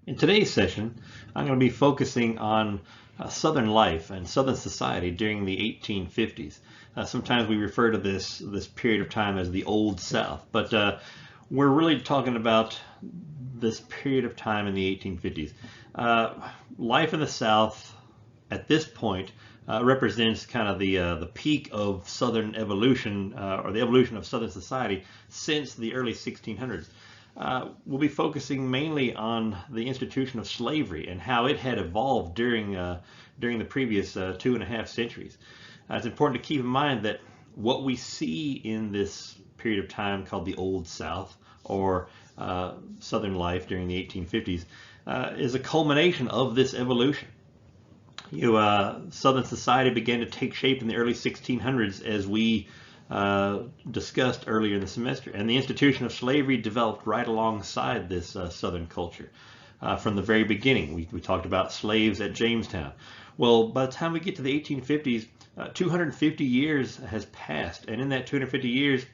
In today's session, I'm going to be focusing on Southern life and Southern society during the 1850s. Sometimes we refer to this period of time as the Old South, but we're really talking about this period of time in the 1850s. Life in the South at this point represents kind of the peak of Southern evolution, or the evolution of Southern society since the early 1600s. We'll be focusing mainly on the institution of slavery and how it had evolved during the previous 2.5 centuries. It's important to keep in mind that what we see in this period of time called the Old South, or Southern life during the 1850s, is a culmination of this evolution. Southern society began to take shape in the early 1600s, as we discussed earlier in the semester, and the institution of slavery developed right alongside this Southern culture. From the very beginning, we talked about slaves at Jamestown. Well, by the time we get to the 1850s, 250 years has passed, and in that 250 years,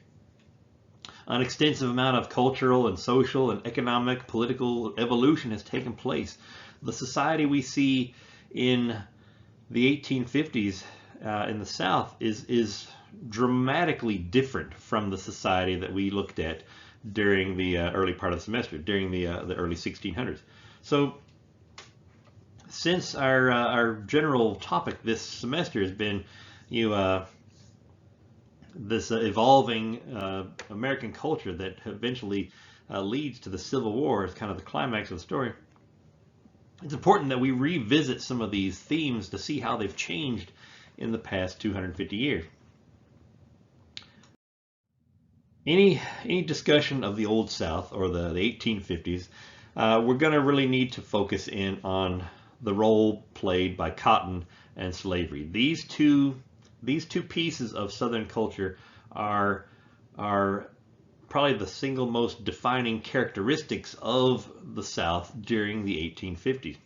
an extensive amount of cultural and social and economic, political evolution has taken place. The society we see in the 1850s in the South is dramatically different from the society that we looked at during the early part of the semester, during the early 1600s. So, since our general topic this semester has been this evolving American culture that eventually leads to the Civil War as kind of the climax of the story, it's important that we revisit some of these themes to see how they've changed in the past 250 years. Any discussion of the Old South or the 1850s, we're going to really need to focus in on the role played by cotton and slavery. These two pieces of Southern culture are probably the single most defining characteristics of the South during the 1850s.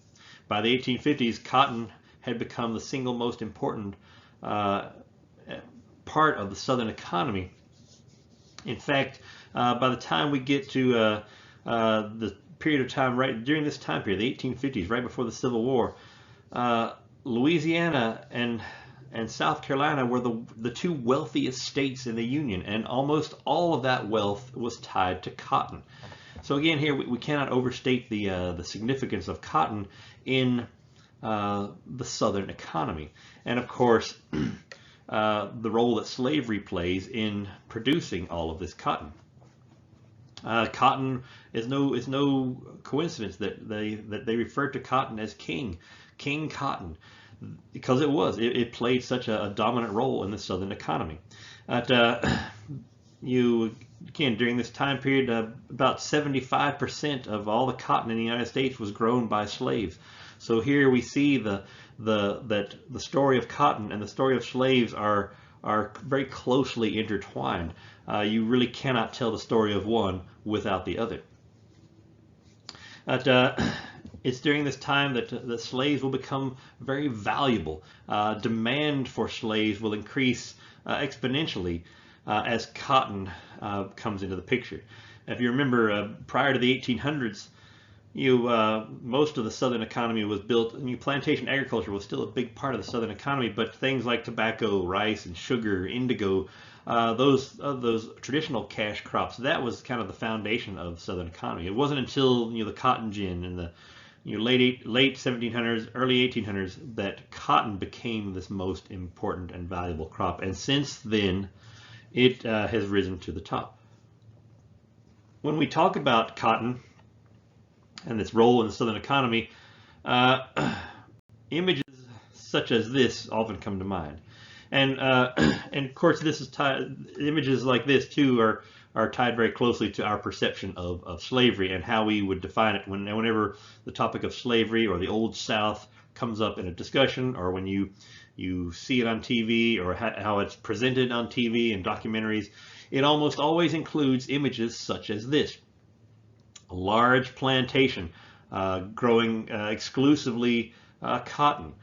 By the 1850s, cotton had become the single most important part of the Southern economy. In fact, by the time we get to the period of time right during this time period, the 1850s, right before the Civil War, Louisiana and South Carolina were the two wealthiest states in the Union, and almost all of that wealth was tied to cotton. So again, here we cannot overstate the significance of cotton in the Southern economy, and of course the role that slavery plays in producing all of this cotton. Cotton is no coincidence that they refer to cotton as King Cotton, because it played such a dominant role in the Southern economy. During this time period, about 75% of all the cotton in the United States was grown by slaves. So here we see that the story of cotton and the story of slaves are very closely intertwined. You really cannot tell the story of one without the other. It's during this time that slaves will become very valuable. Demand for slaves will increase exponentially as cotton comes into the picture. If you remember, prior to the 1800s, most of the Southern economy was built. Plantation agriculture was still a big part of the Southern economy, but things like tobacco, rice, and sugar, indigo, those traditional cash crops, that was kind of the foundation of the Southern economy. It wasn't until the cotton gin in the late 1700s, early 1800s that cotton became this most important and valuable crop, and since then it has risen to the top. When we talk about cotton and its role in the Southern economy, images such as this often come to mind, and of course this is images like this too are tied very closely to our perception of slavery and how we would define it whenever the topic of slavery or the Old South comes up in a discussion, or when you see it on TV, or how it's presented on TV and documentaries. It almost always includes images such as this: a large plantation growing exclusively cotton,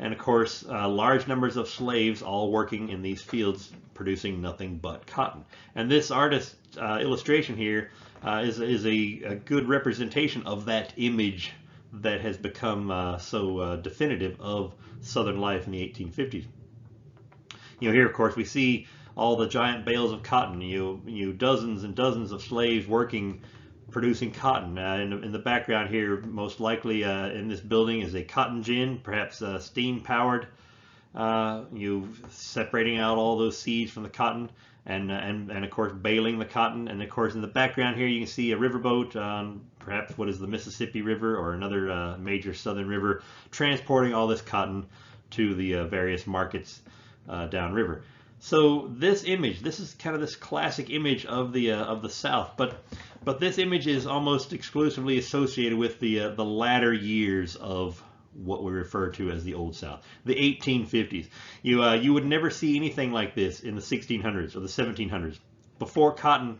and of course large numbers of slaves all working in these fields producing nothing but cotton. And this artist's illustration here is a good representation of that image that has become so definitive of Southern life in the 1850s. Here, of course, we see all the giant bales of cotton. Dozens and dozens of slaves working, producing cotton. In the background here, most likely in this building, is a cotton gin, perhaps steam powered. Separating out all those seeds from the cotton, and of course baling the cotton. And of course in the background here you can see a riverboat on perhaps what is the Mississippi River or another major southern river, transporting all this cotton to the various markets downriver. So this image, this is kind of this classic image of the South, but this image is almost exclusively associated with the latter years of what we refer to as the Old South, the 1850s. You would never see anything like this in the 1600s or the 1700s. Before cotton,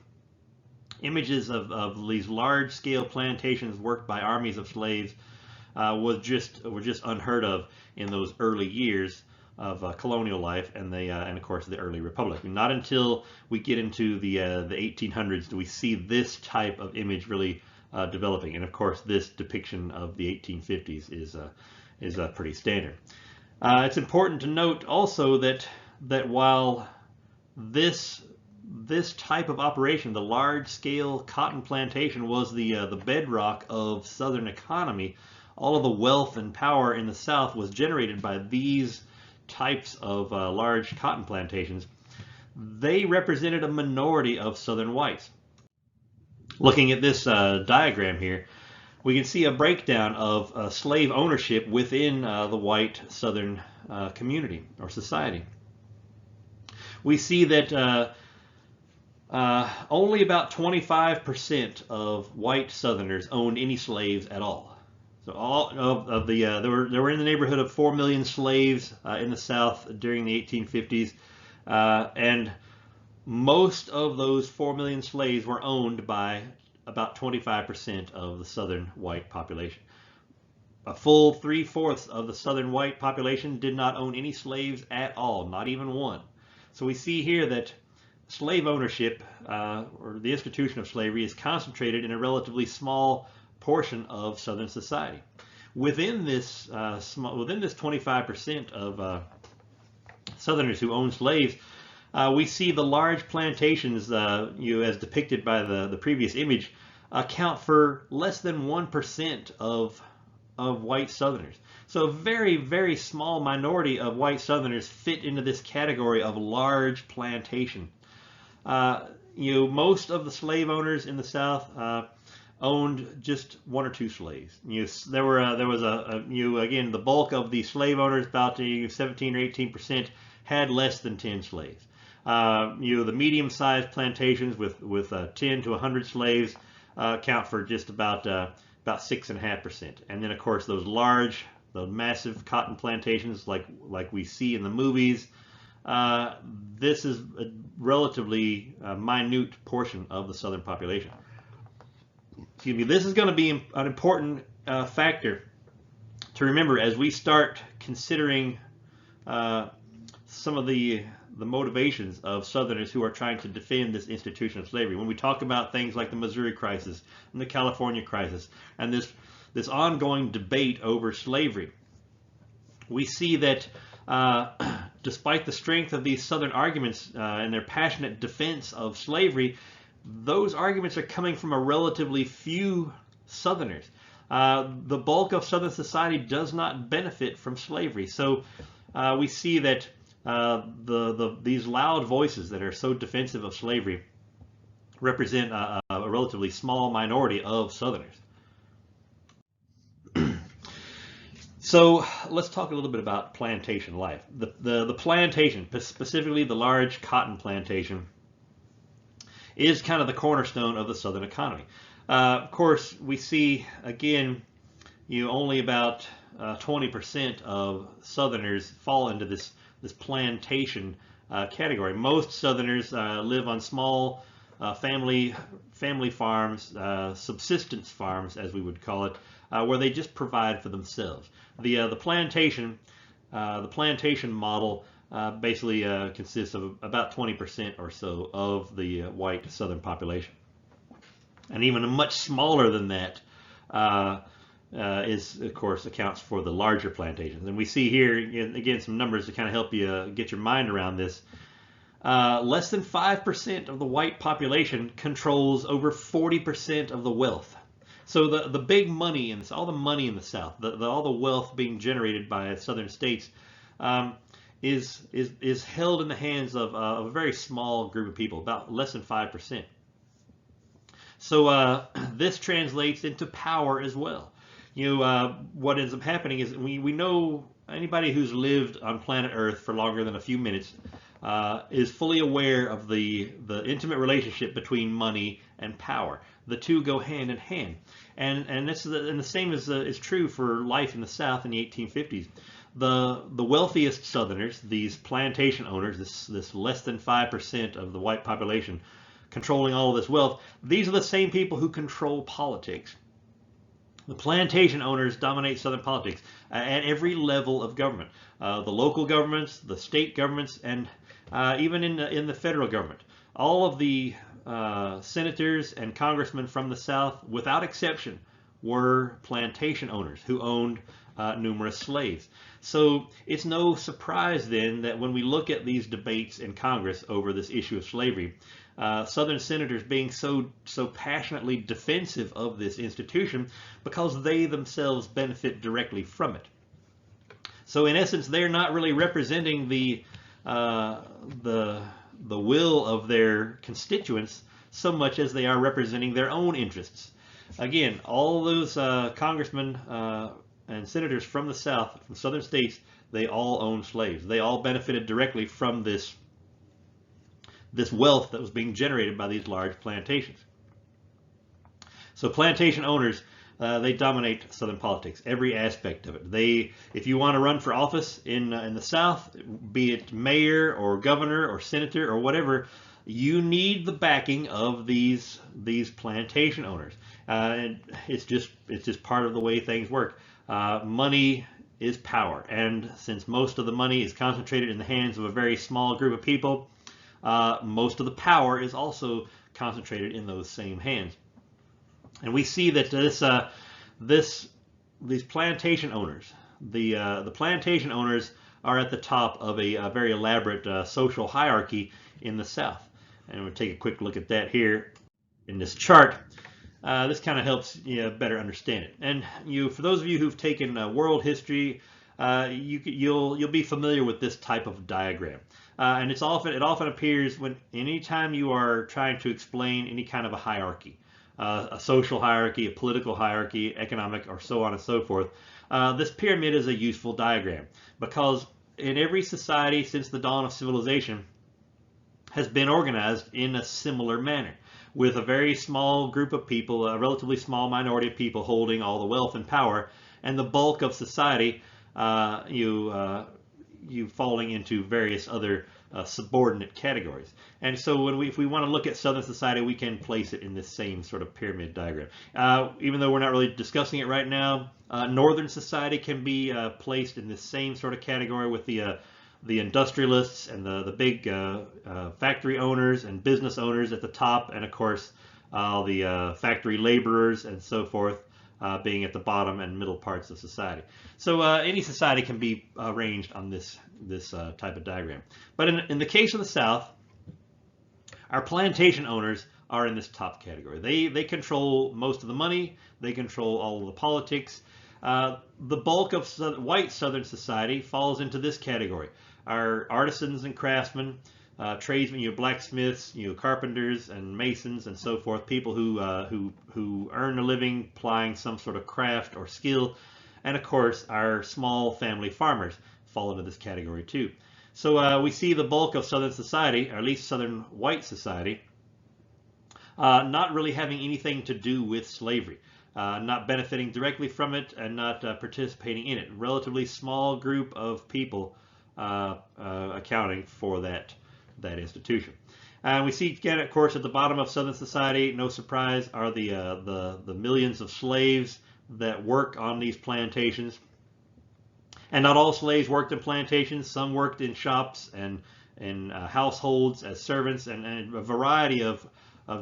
images of these large-scale plantations worked by armies of slaves were just unheard of in those early years of colonial life and of course the early republic. Not until we get into the 1800s do we see this type of image really developing, and of course this depiction of the 1850s is pretty standard. It's important to note also that while this type of operation, the large-scale cotton plantation, was the bedrock of Southern economy, all of the wealth and power in the South was generated by these types of large cotton plantations. They represented a minority of Southern whites. Looking at this diagram here, we can see a breakdown of slave ownership within the white Southern community or society. We see that only about 25% of white Southerners owned any slaves at all. So all of the there were in the neighborhood of 4 million slaves in the South during the 1850s, and most of those 4 million slaves were owned by about 25% of the Southern white population. A full 3/4 of the Southern white population did not own any slaves at all, not even one. So we see here that slave ownership, or the institution of slavery, is concentrated in a relatively small portion of Southern society. Within this 25% of Southerners who own slaves, we see the large plantations, as depicted by the previous image, account for less than 1% of white Southerners. So a very, very small minority of white Southerners fit into this category of large plantation. Most of the slave owners in the South owned just 1 or 2 slaves. There was again, the bulk of the slave owners, about 17 or 18%, had less than 10 slaves. The medium-sized plantations with 10 to 100 slaves account for just about 6.5%. And then of course those massive cotton plantations like we see in the movies, this is a relatively minute portion of the Southern population. Excuse me. This is going to be an important factor to remember as we start considering some of the motivations of Southerners who are trying to defend this institution of slavery. When we talk about things like the Missouri crisis and the California crisis and this ongoing debate over slavery, we see that despite the strength of these Southern arguments and their passionate defense of slavery, those arguments are coming from a relatively few Southerners. The bulk of Southern society does not benefit from slavery. So we see that these loud voices that are so defensive of slavery represent a relatively small minority of Southerners. So let's talk a little bit about plantation life. The plantation, specifically the large cotton plantation, is kind of the cornerstone of the Southern economy. Of course, we see, again, only about 20% of Southerners fall into this plantation category. Most Southerners live on small family farms, subsistence farms, as we would call it, where they just provide for themselves. The plantation model basically consists of about 20% or so of the white Southern population, and even much smaller than that is, of course, accounts for the larger plantations. And we see here, again, some numbers to kind of help you get your mind around this. Less than 5% of the white population controls over 40% of the wealth. So the big money in this, all the money in the South, all the wealth being generated by southern states, is held in the hands of a very small group of people, about less than 5%. So this translates into power as well. What ends up happening is we know anybody who's lived on planet Earth for longer than a few minutes is fully aware of the intimate relationship between money and power. The two go hand in hand, and the same is true for life in the South in the 1850s. The wealthiest Southerners, these plantation owners, this less than 5% of the white population controlling all of this wealth, these are the same people who control politics. The plantation owners dominate Southern politics at every level of government. The local governments, the state governments, and even in the federal government. All of the senators and congressmen from the South, without exception, were plantation owners who owned numerous slaves. So it's no surprise then that when we look at these debates in Congress over this issue of slavery, Southern senators being so passionately defensive of this institution because they themselves benefit directly from it. So in essence, they're not really representing the will of their constituents so much as they are representing their own interests. Again, all those congressmen and senators from the South, from southern states, they all owned slaves. They all benefited directly from this wealth that was being generated by these large plantations. So plantation owners, they dominate Southern politics, every aspect of it. If you want to run for office in the South, be it mayor or governor or senator or whatever, you need the backing of these plantation owners. And it's just part of the way things work. Money is power, and since most of the money is concentrated in the hands of a very small group of people, most of the power is also concentrated in those same hands. And we see that these plantation owners, the plantation owners are at the top of a very elaborate social hierarchy in the South. And we'll take a quick look at that here in this chart. This kind of helps you better understand it. And for those of you who've taken world history, you'll be familiar with this type of diagram. And it often appears anytime you are trying to explain any kind of a hierarchy, a social hierarchy, a political hierarchy, economic, or so on and so forth. This pyramid is a useful diagram because in every society since the dawn of civilization has been organized in a similar manner, with a very small group of people, a relatively small minority of people holding all the wealth and power, and the bulk of society you falling into various other subordinate categories. And so if we want to look at Southern society, we can place it in this same sort of pyramid diagram. Even though we're not really discussing it right now, Northern society can be placed in this same sort of category with the industrialists and the big factory owners and business owners at the top, and of course the factory laborers and so forth being at the bottom and middle parts of society. So any society can be arranged on this type of diagram. But in the case of the South, our plantation owners are in this top category. They control most of the money. They control all of the politics. The bulk of white Southern society falls into this category. Our artisans and craftsmen, tradesmen, blacksmiths, carpenters and masons and so forth, people who earn a living plying some sort of craft or skill, and of course our small family farmers fall into this category too. So we see the bulk of Southern society, or at least Southern white society, not really having anything to do with slavery, not benefiting directly from it, and not participating in it. Relatively small group of people accounting for that institution. We see again, of course, at the bottom of Southern society, no surprise, are the millions of slaves that work on these plantations. And not all slaves worked in plantations. Some worked in shops and in households as servants, and a variety of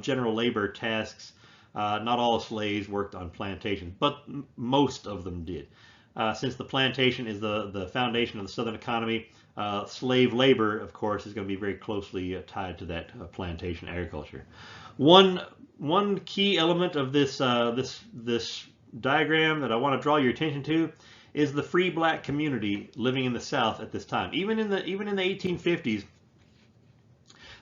general labor tasks Not all slaves worked on plantations, but most of them did. Since the plantation is the foundation of the Southern economy, slave labor, of course, is going to be very closely tied to that plantation agriculture. One key element of this diagram that I want to draw your attention to is the free black community living in the South at this time. Even in the 1850s,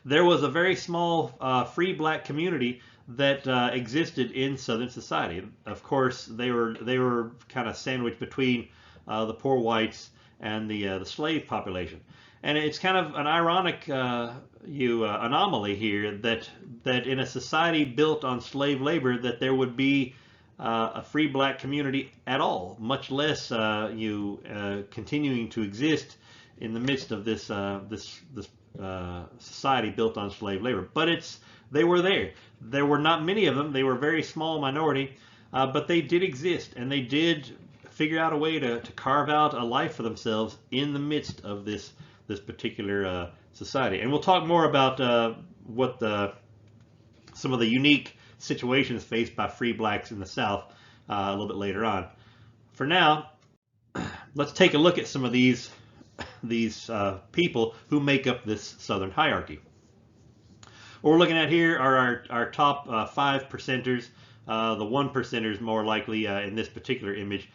there was a very small free black community that existed in Southern society. Of course, they were kind of sandwiched between the poor whites and the slave population. And it's kind of an ironic anomaly here that in a society built on slave labor, that there would be a free black community at all, much less continuing to exist in the midst of this society built on slave labor. But they were there. There were not many of them. They were a very small minority, but they did exist, and they did figure out a way to carve out a life for themselves in the midst of this particular society. And we'll talk more about what some of the unique situations faced by free blacks in the South a little bit later on. For now, let's take a look at some of these people who make up this Southern hierarchy. What we're looking at here are our top 5 percenters. The 1 percenters more likely in this particular image.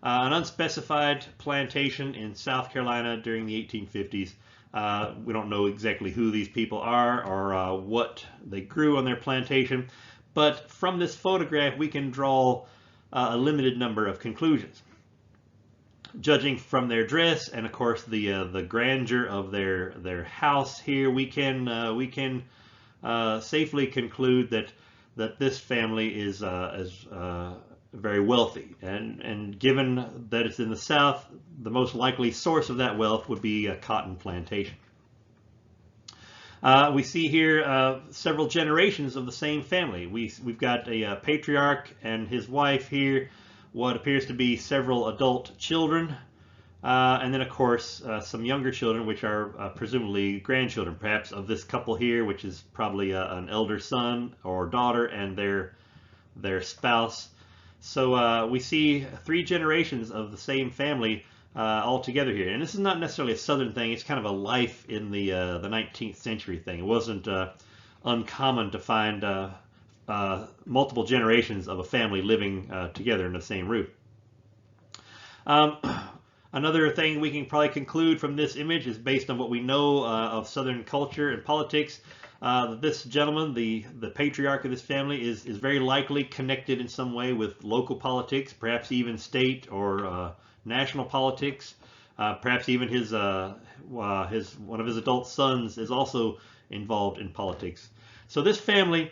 An unspecified plantation in South Carolina during the 1850s. We don't know exactly who these people are or what they grew on their plantation, but from this photograph we can draw a limited number of conclusions. Judging from their dress and of course the grandeur of their house here, we can safely conclude that this family is very wealthy, and given that it's in the South, the most likely source of that wealth would be a cotton plantation. We see here several generations of the same family. We've got a patriarch and his wife here, what appears to be several adult children, and then of course some younger children, which are presumably grandchildren, perhaps of this couple here, which is probably an elder son or daughter and their spouse. So we see 3 generations of the same family all together here. And this is not necessarily a Southern thing. It's kind of a life in the 19th century thing. It wasn't uncommon to find multiple generations of a family living together in the same roof. Another thing we can probably conclude from this image is based on what we know of Southern culture and politics. This gentleman, the patriarch of this family, is very likely connected in some way with local politics, perhaps even state or national politics. Perhaps even one of his adult sons is also involved in politics. So this family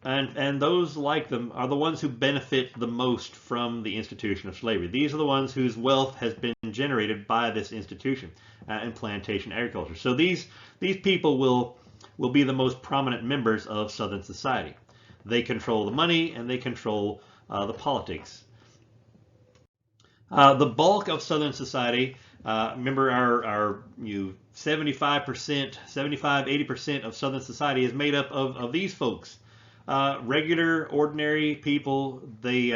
and those like them are the ones who benefit the most from the institution of slavery. These are the ones whose wealth has been generated by this institution and plantation agriculture. So these people will be the most prominent members of Southern society. They control the money and they control the politics. The bulk of Southern society, remember our 80% of Southern society is made up of these folks. Regular, ordinary people. They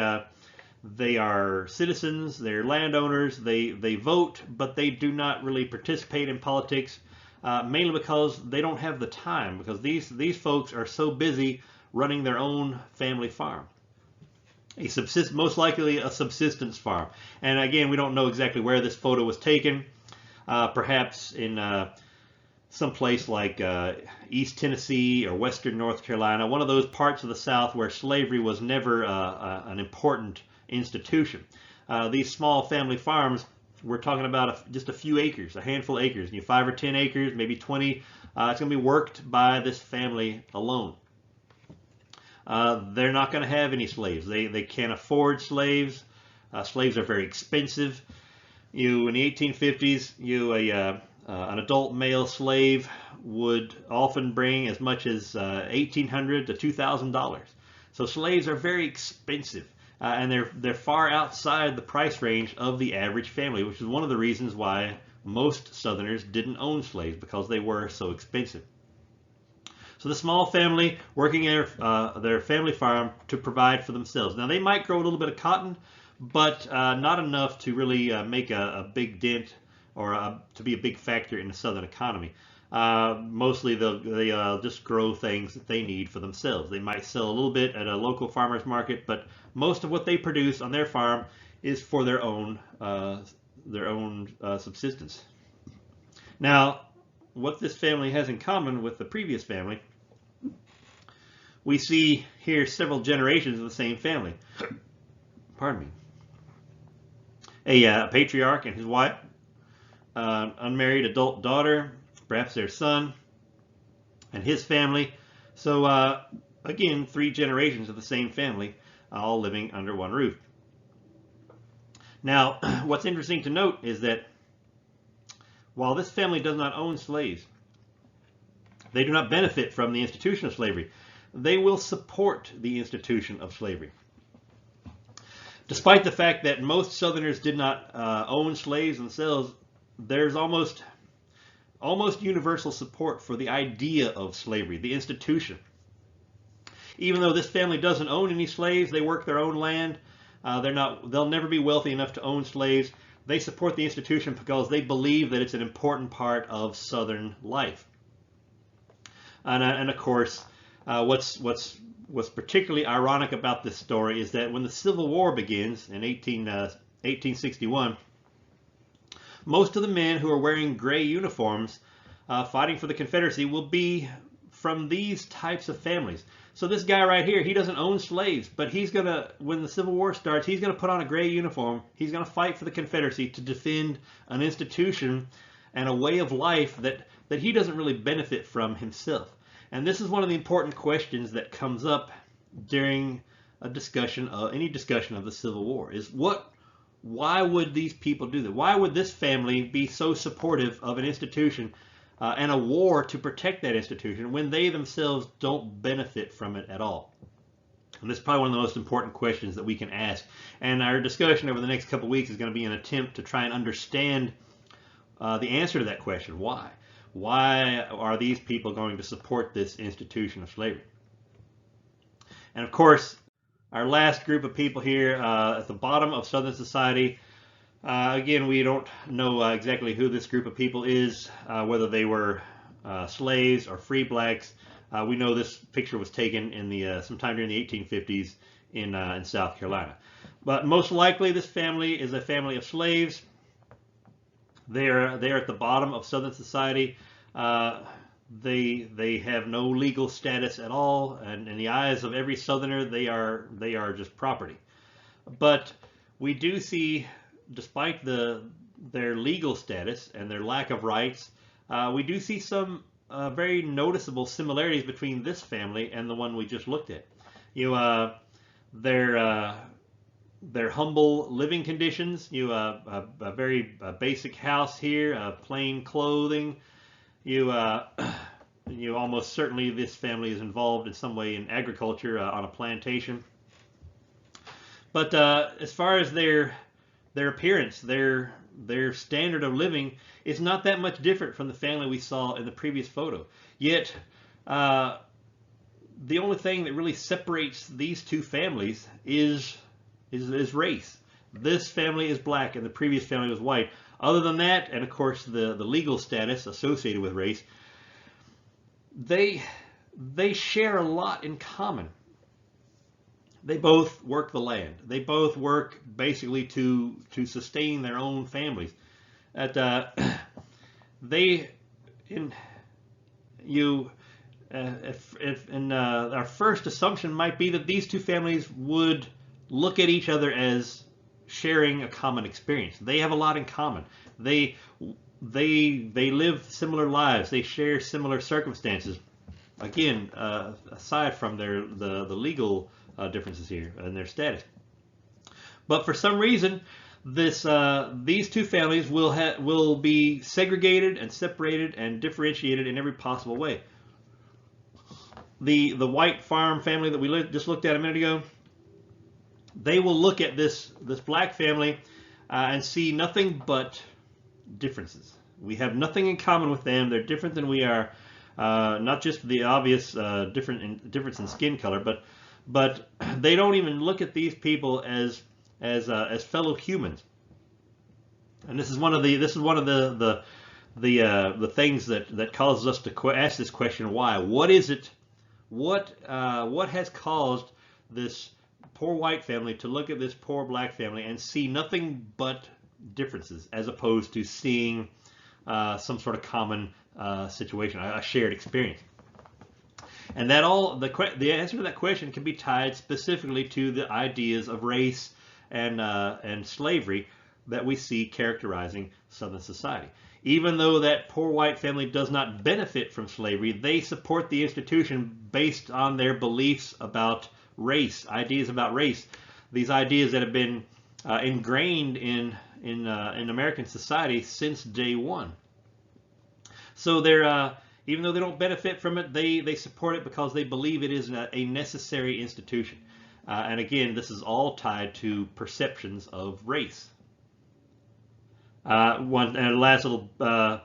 are citizens, they're landowners, they vote, but they do not really participate in politics. Mainly because they don't have the time, because these folks are so busy running their own family farm. Most likely a subsistence farm. And again, we don't know exactly where this photo was taken. Perhaps in some place like East Tennessee or Western North Carolina, one of those parts of the South where slavery was never an important institution. These small family farms, we're talking about just a few acres, a handful of acres, 5 or 10 acres, maybe 20. It's going to be worked by this family alone. They're not going to have any slaves. They can't afford slaves. Slaves are very expensive. In the 1850s, an adult male slave would often bring as much as $1,800 to $2,000. So slaves are very expensive. And they're far outside the price range of the average family, which is one of the reasons why most Southerners didn't own slaves, because they were so expensive. So the small family working at their family farm to provide for themselves. Now they might grow a little bit of cotton, but not enough to really make a big dent or to be a big factor in the southern economy. Mostly they'll just grow things that they need for themselves. They might sell a little bit at a local farmer's market, but most of what they produce on their farm is for their own subsistence. Now, what this family has in common with the previous family, we see here several generations of the same family. Pardon me. A patriarch and his wife, unmarried adult daughter, perhaps their son, and his family. So again, 3 generations of the same family, all living under one roof. Now, what's interesting to note is that while this family does not own slaves, they do not benefit from the institution of slavery. They will support the institution of slavery. Despite the fact that most Southerners did not own slaves themselves, there's almost universal support for the idea of slavery, the institution. Even though this family doesn't own any slaves, they work their own land. They'll never be wealthy enough to own slaves. They support the institution because they believe that it's an important part of Southern life. And of course, what's particularly ironic about this story is that when the Civil War begins in 1861, most of the men who are wearing gray uniforms fighting for the Confederacy will be from these types of families. So this guy right here, he doesn't own slaves, but when the Civil War starts, he's gonna put on a gray uniform. He's gonna fight for the Confederacy to defend an institution and a way of life that he doesn't really benefit from himself. And this is one of the important questions that comes up during a discussion of any discussion of the Civil War is why would these people do that? Why would this family be so supportive of an institution and a war to protect that institution when they themselves don't benefit from it at all? And this is probably one of the most important questions that we can ask. And our discussion over the next couple of weeks is going to be an attempt to try and understand the answer to that question. Why? Why are these people going to support this institution of slavery? And of course, our last group of people here at the bottom of Southern society, again, we don't know exactly who this group of people is, whether they were slaves or free blacks. We know this picture was taken in sometime during the 1850s in South Carolina. But most likely this family is a family of slaves. They're at the bottom of Southern society. They have no legal status at all, and in the eyes of every Southerner, they are just property. But we do see, despite their legal status and their lack of rights, we do see some very noticeable similarities between this family and the one we just looked at. Their humble living conditions. A very basic house here, plain clothing. You almost certainly this family is involved in some way in agriculture on a plantation. But as far as their appearance, their standard of living is not that much different from the family we saw in the previous photo. Yet the only thing that really separates these two families is race. This family is black and the previous family was white. Other than that, and of course the legal status associated with race, they share a lot in common. They both work the land. They both work basically to sustain their own families. Our first assumption might be that these two families would look at each other as sharing a common experience. They have a lot in common. They live similar lives. They share similar circumstances. Again, aside from the legal differences here and their status. But for some reason, these two families will be segregated and separated and differentiated in every possible way. The white farm family that we just looked at a minute ago, they will look at this black family and see nothing but differences. We have nothing in common with them. They're different than we are. Not just the obvious difference in skin color, but they don't even look at these people as fellow humans. And this is one of the things that causes us to ask this question: why? What is it? What has caused this poor white family to look at this poor black family and see nothing but differences, as opposed to seeing some sort of common situation, a shared experience? And that the answer to that question can be tied specifically to the ideas of race and slavery that we see characterizing Southern society. Even though that poor white family does not benefit from slavery, they support the institution based on their beliefs about race, ideas about race. These ideas that have been ingrained in American society since day one. So they're even though they don't benefit from it, they support it because they believe it is a necessary institution. And again, this is all tied to perceptions of race. One and last little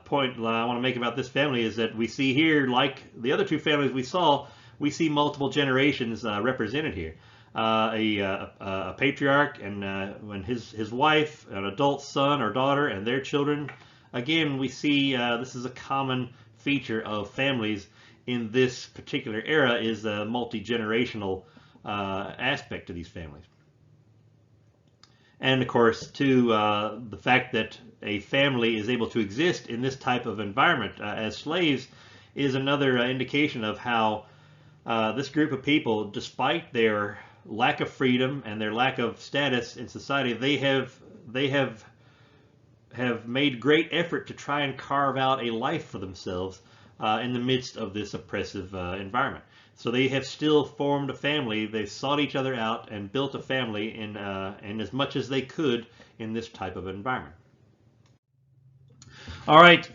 point I want to make about this family is that we see here, like the other two families we saw, we see multiple generations represented here. A patriarch and when his wife, an adult son or daughter, and their children. Again, we see this is a common feature of families in this particular era, is the multi-generational aspect to these families. And of course, too, the fact that a family is able to exist in this type of environment as slaves is another indication of how this group of people, despite their lack of freedom and their lack of status in society, they have made great effort to try and carve out a life for themselves in the midst of this oppressive environment. So they have still formed a family. They've sought each other out and built a family in as much as they could in this type of environment. All right.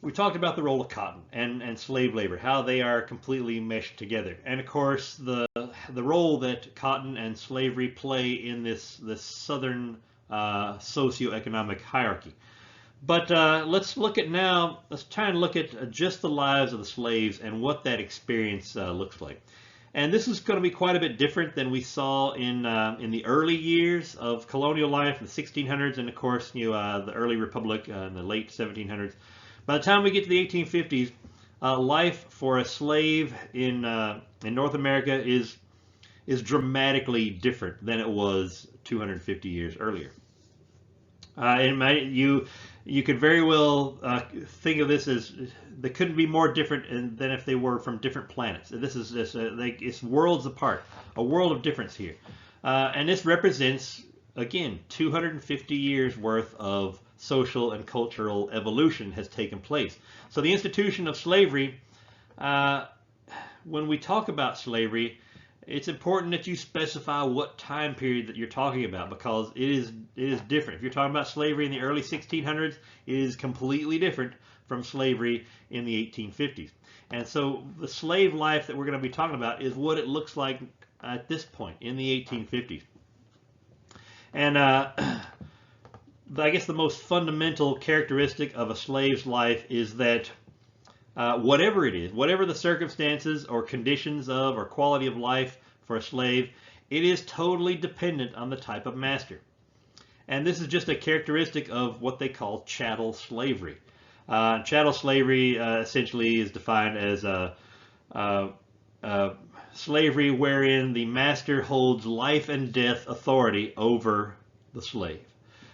We talked about the role of cotton and slave labor, how they are completely meshed together. And of course, the role that cotton and slavery play in this southern socioeconomic hierarchy. But let's try and look at just the lives of the slaves and what that experience looks like. And this is going to be quite a bit different than we saw in the early years of colonial life in the 1600s, and of course, the early republic in the late 1700s. By the time we get to the 1850s, life for a slave in North America is dramatically different than it was 250 years earlier. You could very well think of this as they couldn't be more different than if they were from different planets. This is it's worlds apart, a world of difference here, and this represents again 250 years worth of social and cultural evolution has taken place. So the institution of slavery, when we talk about slavery, it's important that you specify what time period that you're talking about, because it is different. If you're talking about slavery in the early 1600s, it is completely different from slavery in the 1850s. And so the slave life that we're going to be talking about is what it looks like at this point in the 1850s. And I guess the most fundamental characteristic of a slave's life is that whatever it is, whatever the circumstances or conditions of or quality of life for a slave, it is totally dependent on the type of master. And this is just a characteristic of what they call chattel slavery. Chattel slavery essentially is defined as slavery wherein the master holds life and death authority over the slave.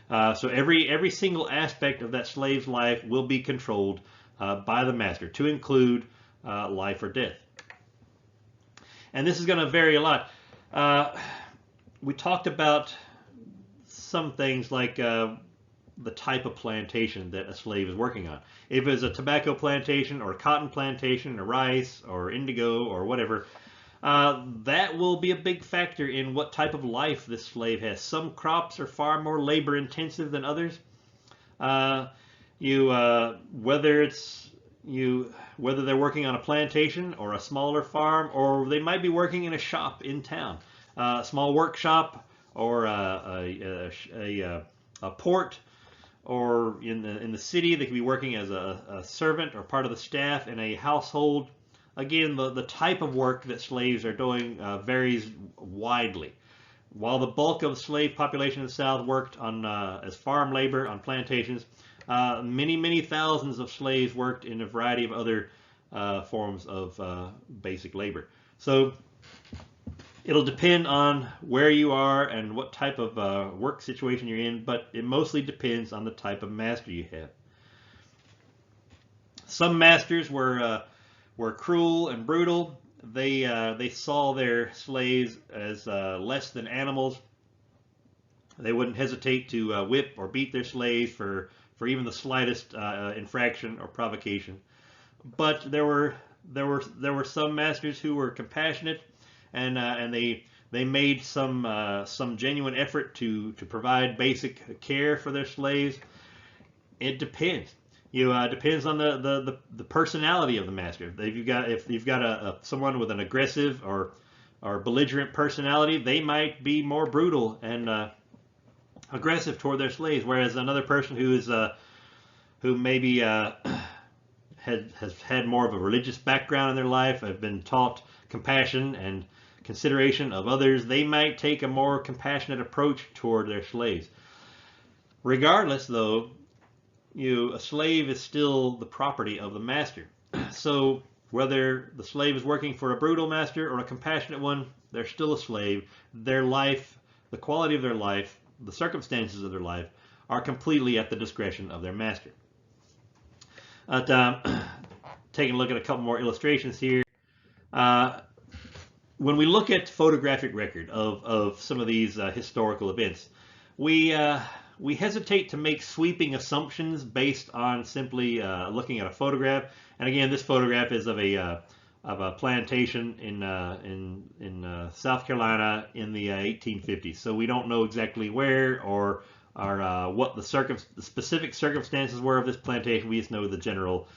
So every single aspect of that slave's life will be controlled by the master, to include life or death. And this is going to vary a lot. We talked about some things like the type of plantation that a slave is working on. If it's a tobacco plantation or a cotton plantation or rice or indigo or whatever, that will be a big factor in what type of life this slave has. Some crops are far more labor intensive than others. Whether they're working on a plantation or a smaller farm, or they might be working in a shop in town, a small workshop or a port, or in the city. They could be working as a servant or part of the staff in a household. Again, the type of work that slaves are doing varies widely. While the bulk of the slave population in the South worked on as farm labor on plantations, many thousands of slaves worked in a variety of other forms of basic labor. So it'll depend on where you are and what type of work situation you're in, but it mostly depends on the type of master you have. Some masters were cruel and brutal. They saw their slaves as less than animals. They wouldn't hesitate to whip or beat their slaves for even the slightest infraction or provocation. But there were some masters who were compassionate, and they made some genuine effort to provide basic care for their slaves. It depends. Depends on the personality of the master. If you've got someone with an aggressive or belligerent personality, they might be more brutal and aggressive toward their slaves. Whereas another person who maybe has had more of a religious background in their life, have been taught compassion and consideration of others, they might take a more compassionate approach toward their slaves. Regardless, though, a slave is still the property of the master. So whether the slave is working for a brutal master or a compassionate one, they're still a slave. Their life, the quality of their life, the circumstances of their life are completely at the discretion of their master. Taking a look at a couple more illustrations here. When we look at photographic record of some of these historical events, we hesitate to make sweeping assumptions based on simply looking at a photograph. And again, this photograph is of a plantation in South Carolina in the 1850s. So we don't know exactly where or what the specific circumstances were of this plantation. We just know the general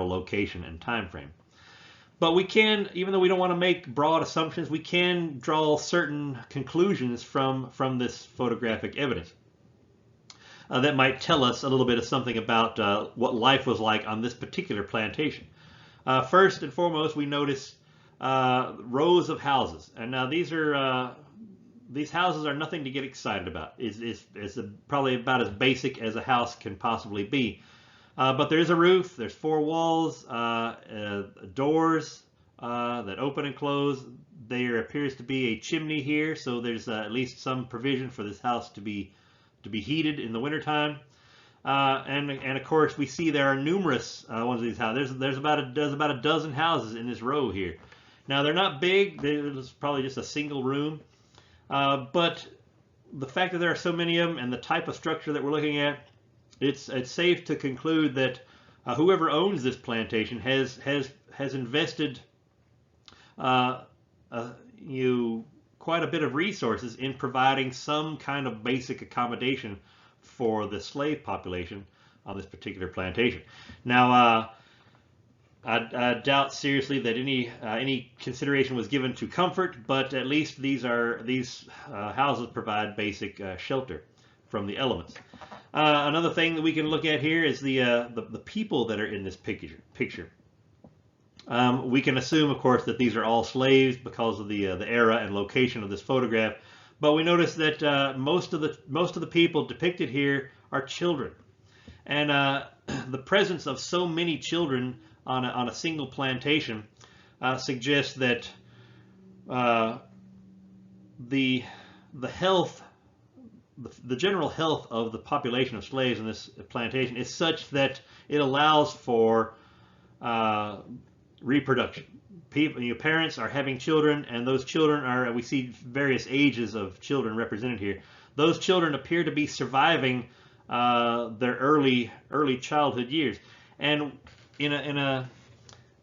location and time frame. But we can, even though we don't want to make broad assumptions, we can draw certain conclusions from this photographic evidence that might tell us a little bit of something about what life was like on this particular plantation. First and foremost, we notice rows of houses, and now these houses are nothing to get excited about. It's probably about as basic as a house can possibly be. But there's a roof, there's four walls, doors that open and close. There appears to be a chimney here, so there's at least some provision for this house to be heated in the wintertime. And of course, we see there are numerous ones of these houses. There's about a dozen houses in this row here. Now they're not big. There's probably just a single room. But the fact that there are so many of them and the type of structure that we're looking at, it's safe to conclude that whoever owns this plantation has invested quite a bit of resources in providing some kind of basic accommodation for the slave population on this particular plantation. Now, I doubt seriously that any consideration was given to comfort, but at least these houses provide basic shelter from the elements. Another thing that we can look at here is the people that are in this picture. We can assume, of course, that these are all slaves because of the era and location of this photograph. But we notice that most of the people depicted here are children, and the presence of so many children on a single plantation suggests that the health. The general health of the population of slaves in this plantation is such that it allows for reproduction. Parents are having children, and those children we see various ages of children represented here. Those children appear to be surviving their early childhood years. And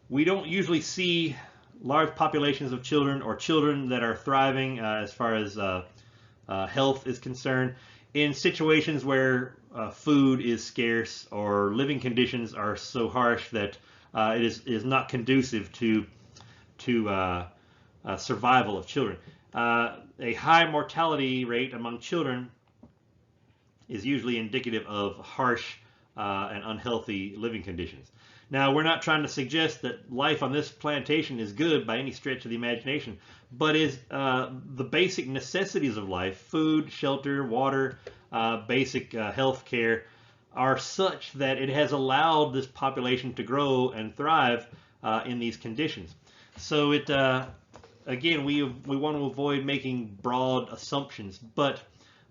we don't usually see large populations of children or children that are thriving as far as health is concerned in situations where food is scarce or living conditions are so harsh that it is not conducive to survival of children. A high mortality rate among children is usually indicative of harsh and unhealthy living conditions. Now, we're not trying to suggest that life on this plantation is good by any stretch of the imagination, but is the basic necessities of life, food, shelter, water, basic health care, are such that it has allowed this population to grow and thrive in these conditions. So it again, we want to avoid making broad assumptions, but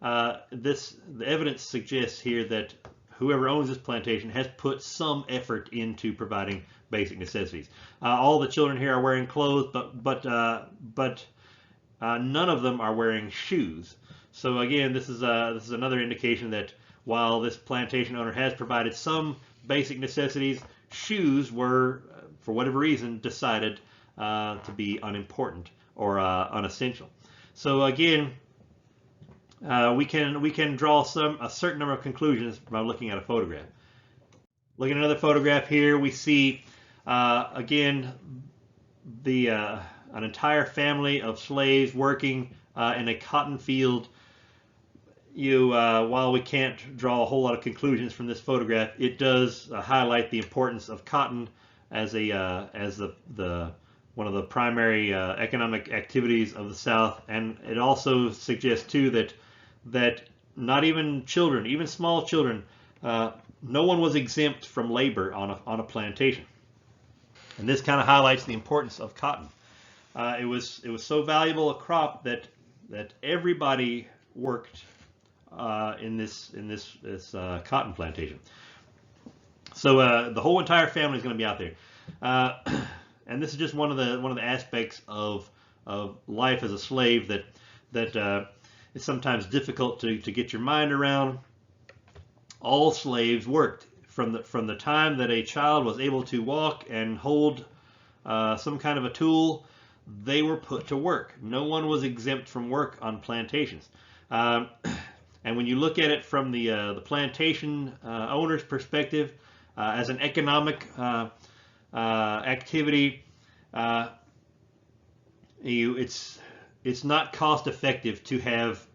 the evidence suggests here that whoever owns this plantation has put some effort into providing basic necessities. All the children here are wearing clothes, but none of them are wearing shoes. So again, this is another indication that while this plantation owner has provided some basic necessities, shoes were, for whatever reason, decided to be unimportant or unessential. So again, we can draw a certain number of conclusions by looking at a photograph. Looking at another photograph here, we see again an entire family of slaves working in a cotton field. While we can't draw a whole lot of conclusions from this photograph, it does highlight the importance of cotton as one of the primary economic activities of the South, and it also suggests too that not even children, even small children, no one was exempt from labor on a plantation. And this kind of highlights the importance of cotton. It was so valuable a crop that everybody worked in this cotton plantation. So the whole entire family is going to be out there, and this is just one of the aspects of life as a slave that is sometimes difficult to get your mind around. All slaves worked from the time that a child was able to walk and hold some kind of a tool. They were put to work. No one was exempt from work on plantations. And when you look at it from the plantation owner's perspective, as an economic activity, it's not cost effective to have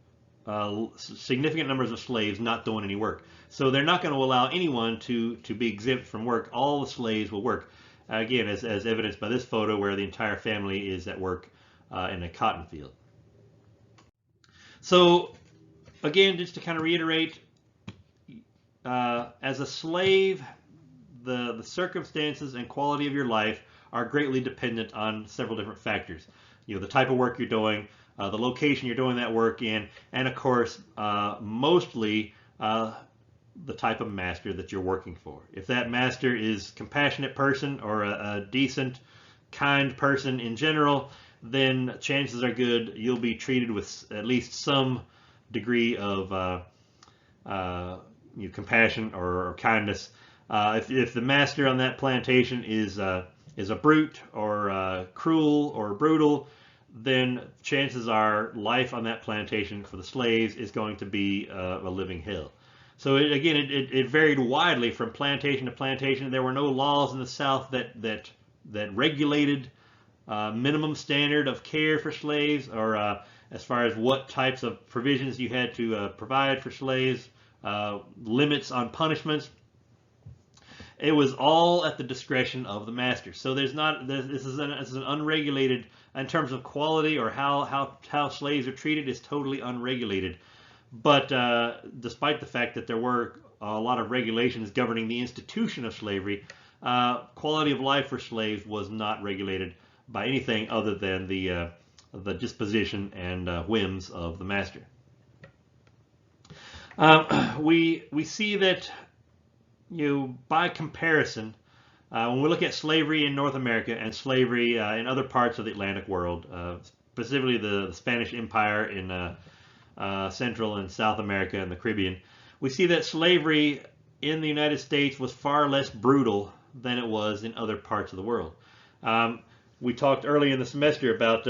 significant numbers of slaves not doing any work. So they're not going to allow anyone to be exempt from work. All the slaves will work. Again, as evidenced by this photo where the entire family is at work in a cotton field. So again, just to kind of reiterate, as a slave, the circumstances and quality of your life are greatly dependent on several different factors. The type of work you're doing, the location you're doing that work in, and of course, mostly the type of master that you're working for. If that master is a compassionate person or a decent, kind person in general, then chances are good you'll be treated with at least some degree of compassion or kindness. If the master on that plantation is a brute or cruel or brutal, then chances are life on that plantation for the slaves is going to be a living hell. So it varied widely from plantation to plantation. There were no laws in the South that regulated minimum standard of care for slaves, or as far as what types of provisions you had to provide for slaves, limits on punishments. It was all at the discretion of the master. So this is an unregulated, in terms of quality or how slaves are treated, is totally unregulated. But despite the fact that there were a lot of regulations governing the institution of slavery, quality of life for slaves was not regulated by anything other than the disposition and whims of the master. We see that, by comparison, when we look at slavery in North America and slavery in other parts of the Atlantic world, specifically the Spanish Empire in Central and South America and the Caribbean, we see that slavery in the United States was far less brutal than it was in other parts of the world. We talked early in the semester about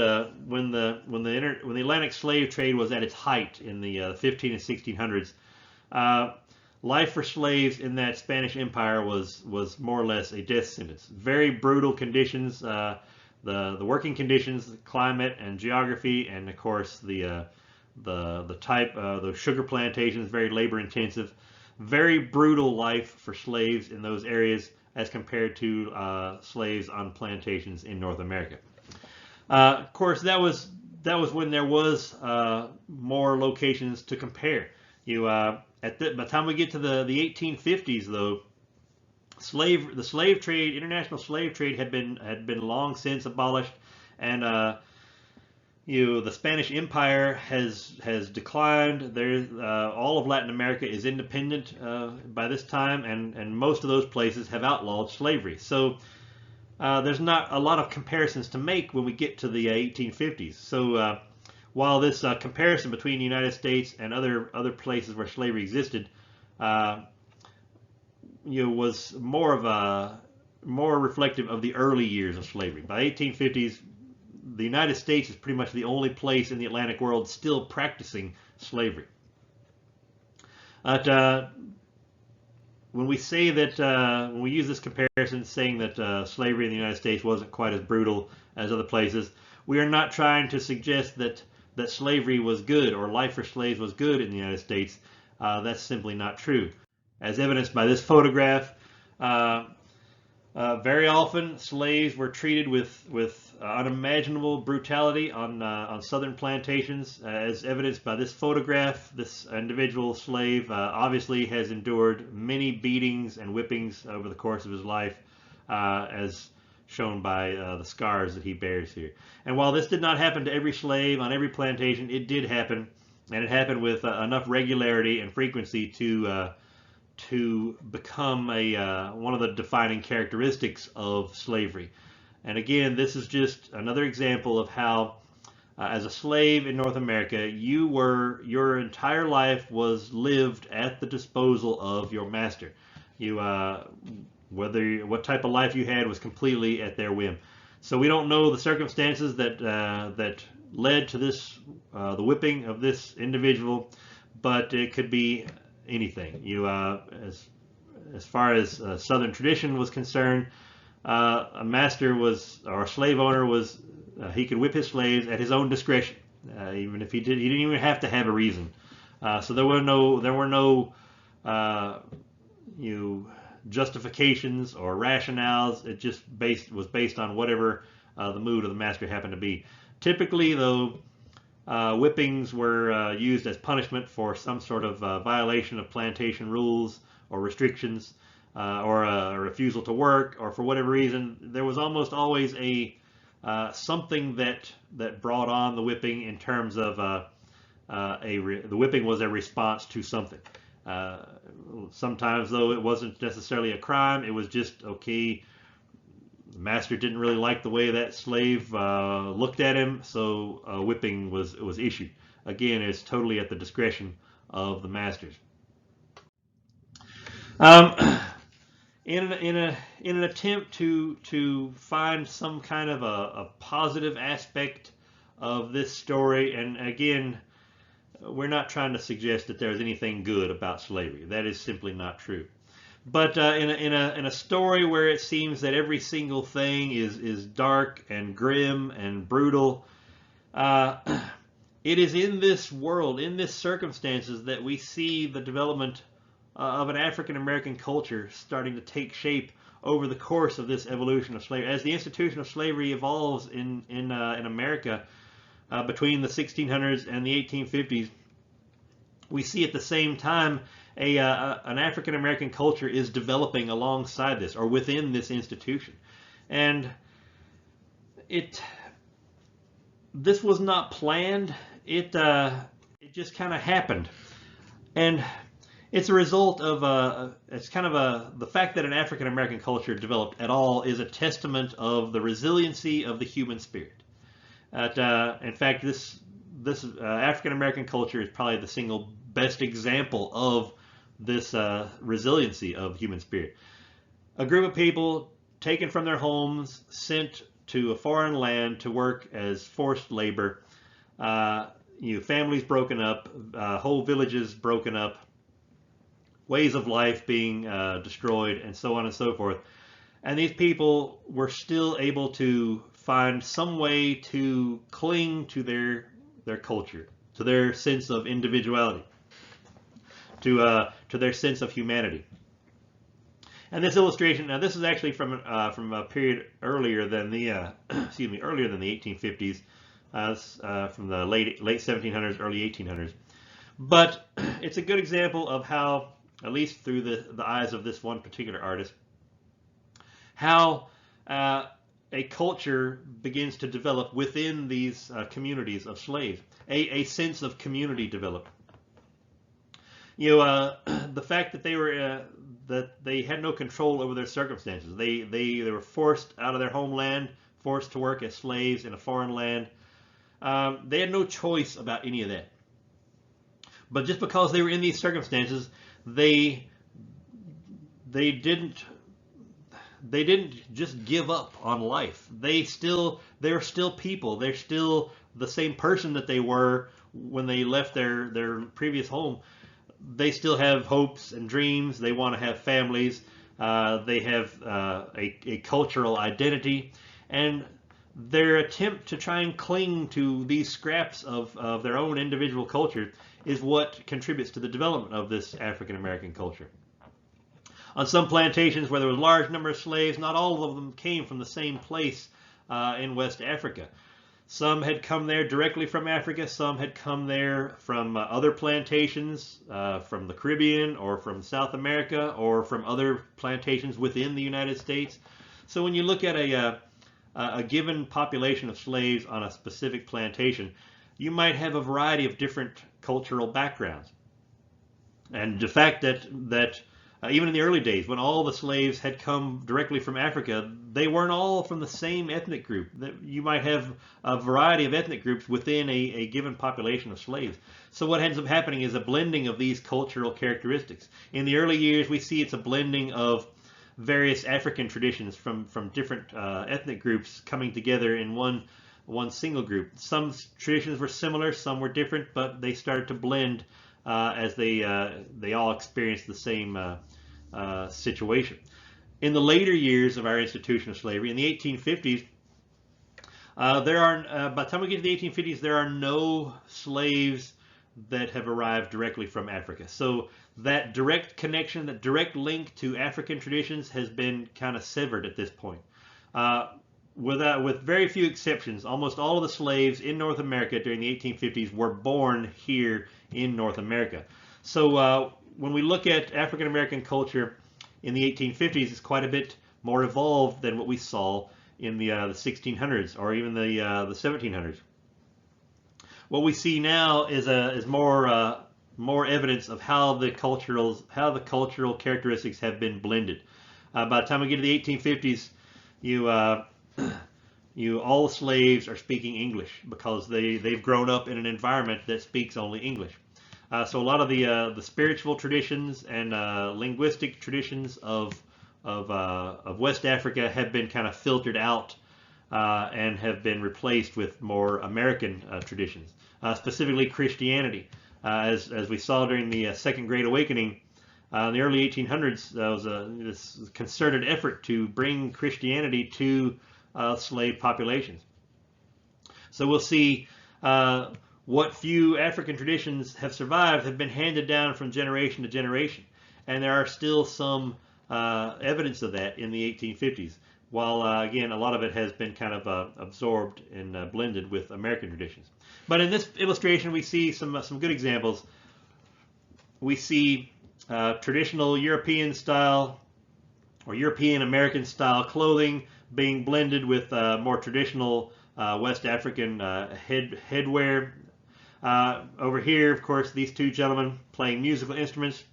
when the Atlantic slave trade was at its height in the 15 and 1600s. Life for slaves in that Spanish Empire was more or less a death sentence. Very brutal conditions, the working conditions, the climate and geography, and of course the those sugar plantations, very labor intensive, very brutal life for slaves in those areas as compared to slaves on plantations in North America. Of course, that was when there was more locations to compare. By the time we get to the 1850s, though, the slave trade, international slave trade, had been long since abolished, and the Spanish Empire has declined. All of Latin America is independent by this time, and most of those places have outlawed slavery. So there's not a lot of comparisons to make when we get to the 1850s. So while this comparison between the United States and other places where slavery existed, was more reflective of the early years of slavery. By 1850s, the United States is pretty much the only place in the Atlantic world still practicing slavery. But when we say that, when we use this comparison, saying that slavery in the United States wasn't quite as brutal as other places, we are not trying to suggest that slavery was good or life for slaves was good in the United States. That's simply not true. As evidenced by this photograph, very often slaves were treated with unimaginable brutality on southern plantations. As evidenced by this photograph, this individual slave obviously has endured many beatings and whippings over the course of his life, as shown by the scars that he bears here. And while this did not happen to every slave on every plantation, it did happen, and it happened with enough regularity and frequency to become one of the defining characteristics of slavery. And again, this is just another example of how, as a slave in North America, your entire life was lived at the disposal of your master. What type of life you had was completely at their whim. So we don't know the circumstances that led to the whipping of this individual, but it could be anything. As far as Southern tradition was concerned, a master or a slave owner he could whip his slaves at his own discretion, even if he didn't even have to have a reason. So there were no justifications or rationales. It just was based on whatever the mood of the master happened to be. Typically, though, whippings were used as punishment for some sort of violation of plantation rules or restrictions, or a refusal to work, or for whatever reason. There was almost always something that brought on the whipping, in terms of the whipping was a response to something. Sometimes, though, it wasn't necessarily a crime. It was just, okay, the master didn't really like the way that slave looked at him, so a whipping was issued. Again, it's totally at the discretion of the masters. In an attempt to find some kind of a positive aspect of this story, and again, we're not trying to suggest that there's anything good about slavery. That is simply not true. But in a story where it seems that every single thing is dark and grim and brutal, it is in this world, in this circumstances, that we see the development of an African American culture starting to take shape over the course of this evolution of slavery. As the institution of slavery evolves in America between the 1600s and the 1850s, we see at the same time an African American culture is developing alongside this, or within this institution. And this was not planned. It just kind of happened. And it's a result of the fact that an African American culture developed at all is a testament of the resiliency of the human spirit. In fact, this African American culture is probably the single best example of this resiliency of human spirit. A group of people taken from their homes, sent to a foreign land to work as forced labor, families broken up, whole villages broken up, ways of life being destroyed, and so on and so forth. And these people were still able to find some way to cling to their culture, to their sense of individuality, to their sense of humanity. And this illustration, now this is actually from a period earlier than the earlier than the 1850s, from the late 1700s, early 1800s. But it's a good example of how, at least through the eyes of this one particular artist, how a culture begins to develop within these communities of slaves. A sense of community developed. The fact that they had no control over their circumstances. They were forced out of their homeland, forced to work as slaves in a foreign land. They had no choice about any of that. But just because they were in these circumstances, they didn't just give up on life. They're still people. They're still the same person that they were when they left their previous home. They still have hopes and dreams. They want to have families. They have a cultural identity, and their attempt to try and cling to these scraps of their own individual culture is what contributes to the development of this African American culture. On some plantations where there was a large number of slaves, not all of them came from the same place in West Africa. Some had come there directly from Africa. Some had come there from other plantations, from the Caribbean or from South America, or from other plantations within the United States. So when you look at a given population of slaves on a specific plantation, you might have a variety of different cultural backgrounds. And the fact that even in the early days, when all the slaves had come directly from Africa, they weren't all from the same ethnic group. You might have a variety of ethnic groups within a given population of slaves. So what ends up happening is a blending of these cultural characteristics. In the early years, we see it's a blending of various African traditions from different ethnic groups coming together in one single group. Some traditions were similar, some were different, but they started to blend as they all experienced the same situation. In the later years of our institution of slavery, in the 1850s, by the time we get to the 1850s, there are no slaves that have arrived directly from Africa. So that direct connection, that direct link to African traditions has been kind of severed at this point. With very few exceptions, almost all of the slaves in North America during the 1850s were born here in North America. So when we look at African American culture in the 1850s, it's quite a bit more evolved than what we saw in the 1600s or even the 1700s. What we see now is more evidence of how the cultural characteristics have been blended. By the time we get to the 1850s, all the slaves are speaking English because they've grown up in an environment that speaks only English. So a lot of the spiritual traditions and linguistic traditions of West Africa have been kind of filtered out and have been replaced with more American traditions, specifically Christianity. As we saw during the Second Great Awakening in the early 1800s, there was this concerted effort to bring Christianity to slave populations. So we'll see what few African traditions have survived have been handed down from generation to generation. And there are still some evidence of that in the 1850s, while again, a lot of it has been kind of absorbed and blended with American traditions. But in this illustration, we see some good examples. We see traditional European style or European American style clothing being blended with more traditional West African headwear. Over here, of course, these two gentlemen playing musical instruments,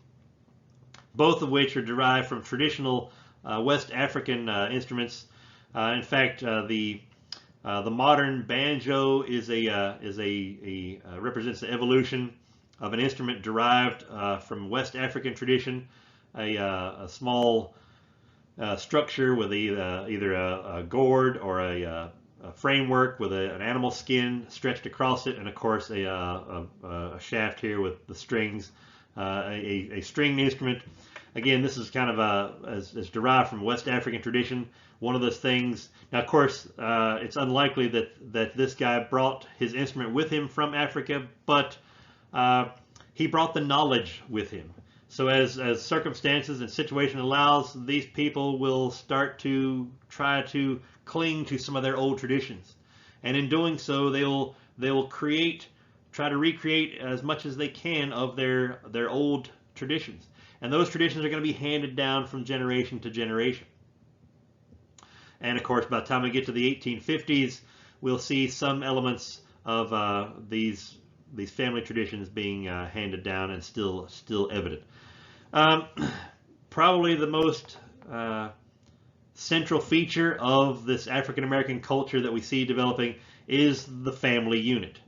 both of which are derived from traditional West African instruments. In fact, the modern banjo represents the evolution of an instrument derived from West African tradition, a small structure with either a gourd or a framework with an animal skin stretched across it, and of course a shaft here with the strings a stringed instrument. Again, this is kind of as derived from West African tradition. One of those things. Now, of course, it's unlikely that this guy brought his instrument with him from Africa, but he brought the knowledge with him. So as circumstances and situation allows, these people will start to try to cling to some of their old traditions, and in doing so, they will try to recreate as much as they can of their old traditions. And those traditions are going to be handed down from generation to generation. And of course, by the time we get to the 1850s, we'll see some elements of these family traditions being handed down and still evident. Probably the most central feature of this African American culture that we see developing is the family unit.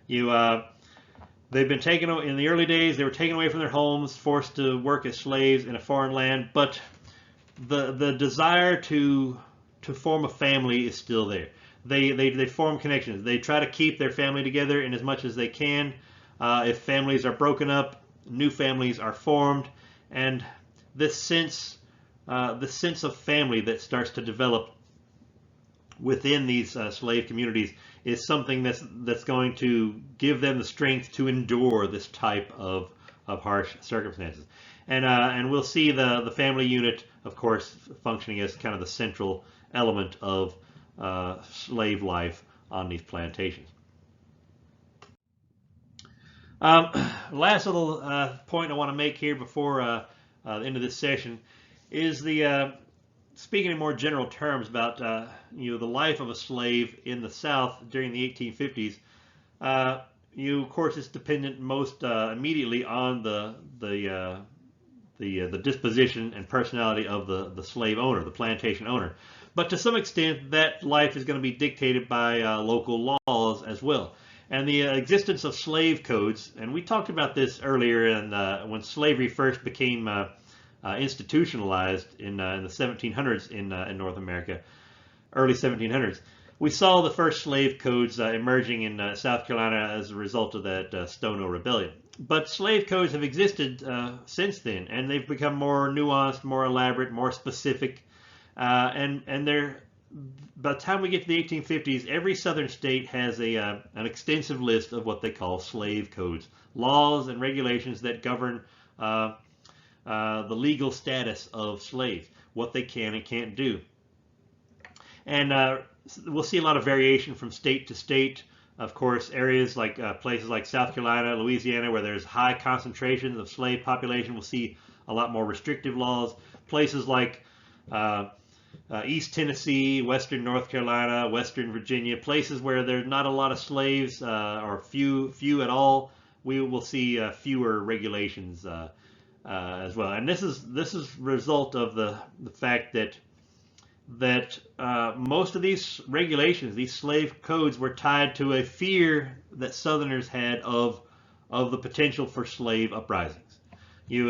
They've been taken in the early days. They were taken away from their homes, forced to work as slaves in a foreign land. But the desire to form a family is still there. They form connections. They try to keep their family together in as much as they can. If families are broken up, new families are formed, and this sense of family that starts to develop within these slave communities is something that's going to give them the strength to endure this type of harsh circumstances. And we'll see the family unit, of course, functioning as kind of the central element of slave life on these plantations. Last little point I want to make here before the end of this session is speaking in more general terms about the life of a slave in the South during the 1850s. Of course, it's dependent most immediately on the disposition and personality of the slave owner, the plantation owner. But to some extent, that life is going to be dictated by local laws as well. And the existence of slave codes, and we talked about this earlier when slavery first became institutionalized in the 1700s in North America, early 1700s. We saw the first slave codes emerging in South Carolina as a result of that Stono Rebellion. But slave codes have existed since then, and they've become more nuanced, more elaborate, more specific, and they're. By the time we get to the 1850s, every southern state has an extensive list of what they call slave codes, laws and regulations that govern the legal status of slaves, what they can and can't do. And we'll see a lot of variation from state to state. Of course, areas like places like South Carolina, Louisiana, where there's high concentrations of slave population, we'll see a lot more restrictive laws. Places like East Tennessee, Western North Carolina, Western Virginia, places where there's not a lot of slaves or few at all, we will see fewer regulations as well. And this is a result of the fact that most of these regulations, these slave codes, were tied to a fear that Southerners had of the potential for slave uprisings.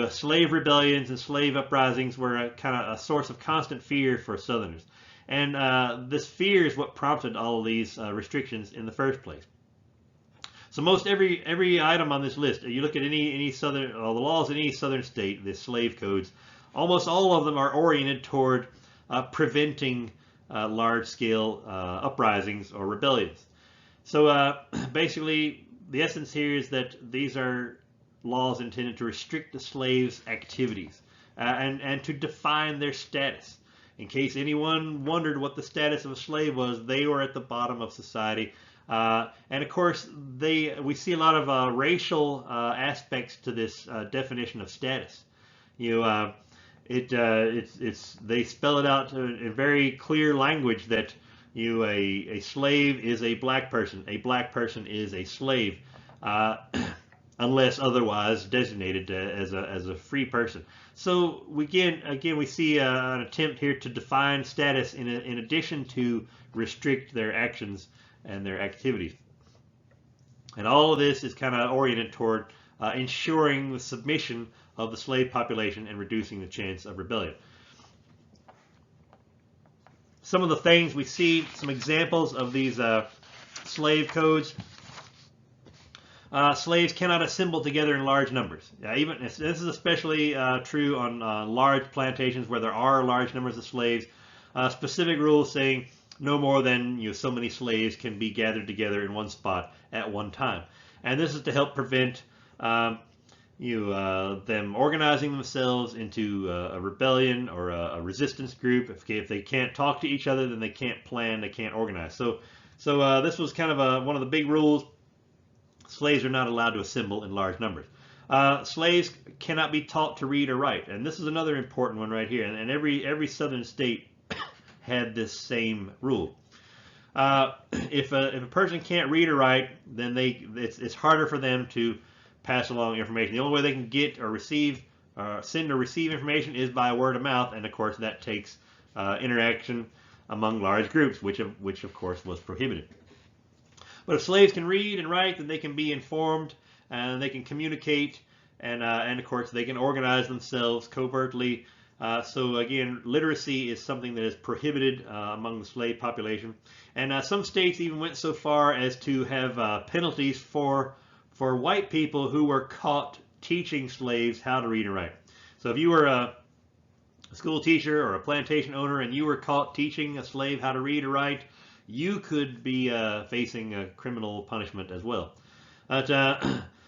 Slave rebellions and slave uprisings were kind of a source of constant fear for Southerners. And this fear is what prompted all of these restrictions in the first place. So most every item on this list, you look at any southern, the laws in any southern state, the slave codes, almost all of them are oriented toward preventing large-scale uprisings or rebellions. So basically, the essence here is that these are laws intended to restrict the slaves' activities and to define their status. In case anyone wondered what the status of a slave was, they were at the bottom of society. And of course, we see a lot of racial aspects to this definition of status. They spell it out in very clear language that a slave is a black person is a slave, unless otherwise designated as a free person. So again we see an attempt here to define status in addition to restrict their actions and their activities. And all of this is kind of oriented toward ensuring the submission of the slave population and reducing the chance of rebellion. Some of the things we see, some examples of these slave codes. slaves cannot assemble together in large numbers. Even this is especially true on large plantations where there are large numbers of slaves. Specific rules saying no more than so many slaves can be gathered together in one spot at one time, and this is to help prevent them organizing themselves into a rebellion or a resistance group. If they can't talk to each other, then they can't plan, they can't organize. So this was kind of one of the big rules. Slaves are not allowed to assemble in large numbers. Slaves cannot be taught to read or write, and this is another important one right here. And every southern state had this same rule. If a person can't read or write, then it's harder for them to pass along information. The only way they can get or receive, send or receive information is by word of mouth, and of course that takes interaction among large groups, which of course was prohibited. But if slaves can read and write, then they can be informed and they can communicate, and of course they can organize themselves covertly. So again, literacy is something that is prohibited among the slave population, and some states even went so far as to have penalties for white people who were caught teaching slaves how to read and write. So if you were a school teacher or a plantation owner and you were caught teaching a slave how to read or write, you could be facing a criminal punishment as well. But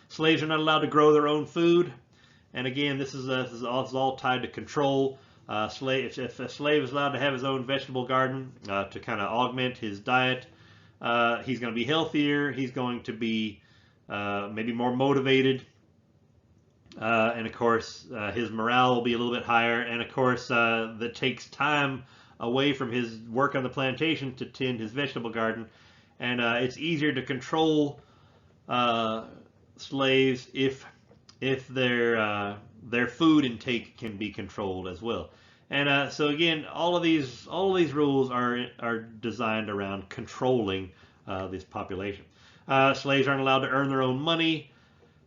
slaves are not allowed to grow their own food, and again, this is all tied to control. If a slave is allowed to have his own vegetable garden to kind of augment his diet, he's going to be healthier. He's going to be maybe more motivated, and of course his morale will be a little bit higher, and of course that takes time away from his work on the plantation to tend his vegetable garden, and it's easier to control slaves if their food intake can be controlled as well. And so again, all of these rules are designed around controlling this population. Slaves aren't allowed to earn their own money.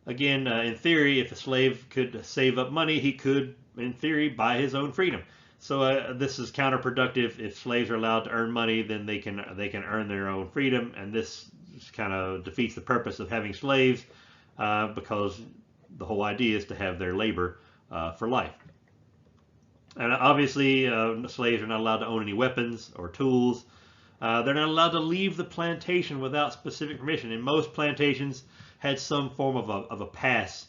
Again, in theory, if a slave could save up money, he could, in theory, buy his own freedom. So this is counterproductive. If slaves are allowed to earn money, then they can earn their own freedom, and this kind of defeats the purpose of having slaves, because the whole idea is to have their labor for life. And obviously, slaves are not allowed to own any weapons or tools. They're not allowed to leave the plantation without specific permission. And most plantations had some form of a pass,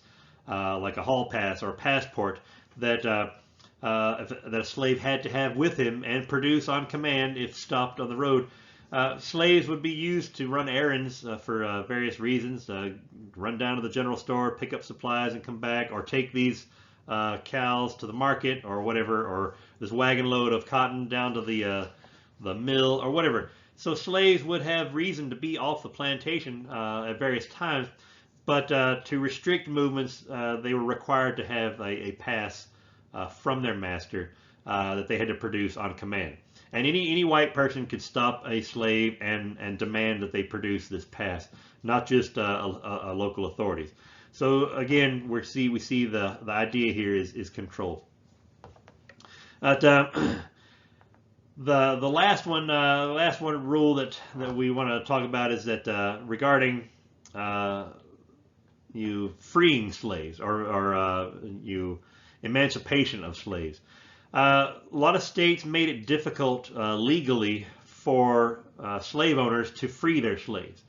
like a hall pass or a passport that a slave had to have with him and produce on command if stopped on the road. Slaves would be used to run errands for various reasons, run down to the general store, pick up supplies and come back, or take these cows to the market or whatever, or this wagon load of cotton down to the mill or whatever. So slaves would have reason to be off the plantation at various times, but to restrict movements, they were required to have a pass from their master that they had to produce on command. And any white person could stop a slave and demand that they produce this pass, not just local authorities. So again, we see the idea here is control. But the last one rule that we want to talk about is that regarding freeing slaves or emancipation of slaves. A lot of states made it difficult legally for slave owners to free their slaves.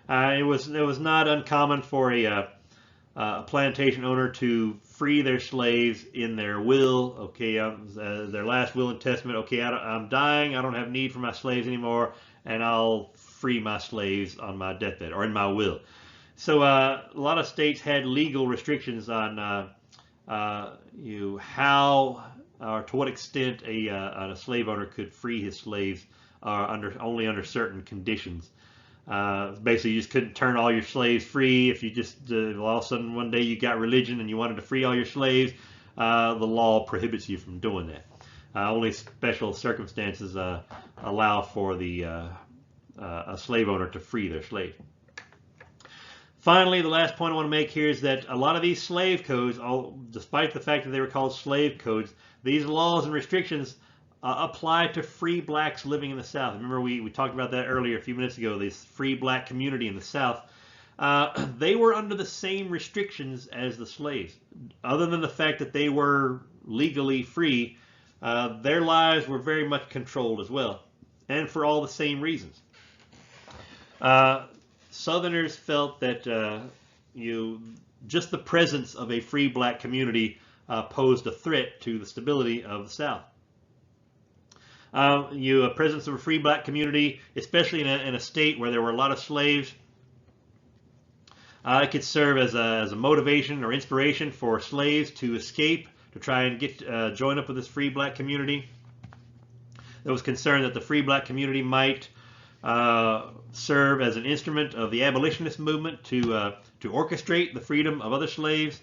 It was not uncommon for a plantation owner to free their slaves in their will. Okay, their last will and testament. Okay, I'm dying. I don't have need for my slaves anymore, and I'll free my slaves on my deathbed or in my will. So a lot of states had legal restrictions on how or to what extent a slave owner could free his slaves only under certain conditions. Basically, you just couldn't turn all your slaves free. If you just all of a sudden one day you got religion and you wanted to free all your slaves, the law prohibits you from doing that. Only special circumstances allow for a slave owner to free their slave. Finally, the last point I want to make here is that a lot of these slave codes, despite the fact that they were called slave codes, these laws and restrictions apply to free blacks living in the South. Remember, we talked about that earlier a few minutes ago, this free black community in the South. they were under the same restrictions as the slaves. Other than the fact that they were legally free, their lives were very much controlled as well, and for all the same reasons. Southerners felt that just the presence of a free black community posed a threat to the stability of the South. A presence of a free black community, especially in a state where there were a lot of slaves, it could serve as a motivation or inspiration for slaves to escape, to try and join up with this free black community. There was concern that the free black community might serve as an instrument of the abolitionist movement to orchestrate the freedom of other slaves.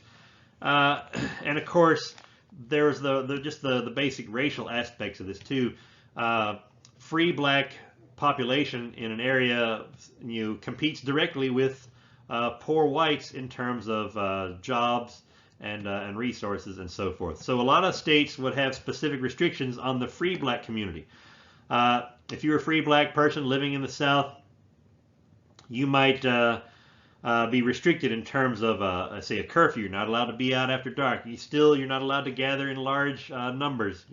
And of course, there's just the basic racial aspects of this too. Free black population in an area competes directly with poor whites in terms of jobs and resources and so forth. So a lot of states would have specific restrictions on the free black community. If you're a free black person living in the South, you might be restricted in terms of, say, a curfew. You're not allowed to be out after dark. You're not allowed to gather in large numbers.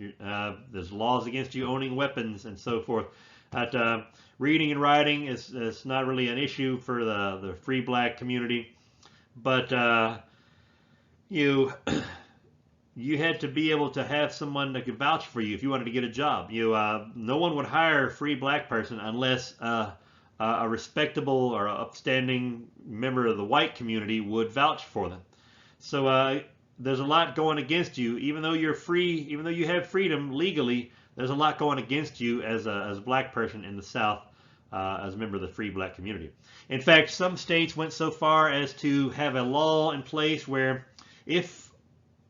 There's laws against you owning weapons and so forth. Reading and writing is not really an issue for the free black community, but you had to be able to have someone that could vouch for you if you wanted to get a job. No one would hire a free black person unless a respectable or upstanding member of the white community would vouch for them. So there's a lot going against you, even though you're free, even though you have freedom legally. There's a lot going against you as a black person in the South, as a member of the free black community. In fact, some states went so far as to have a law in place where if,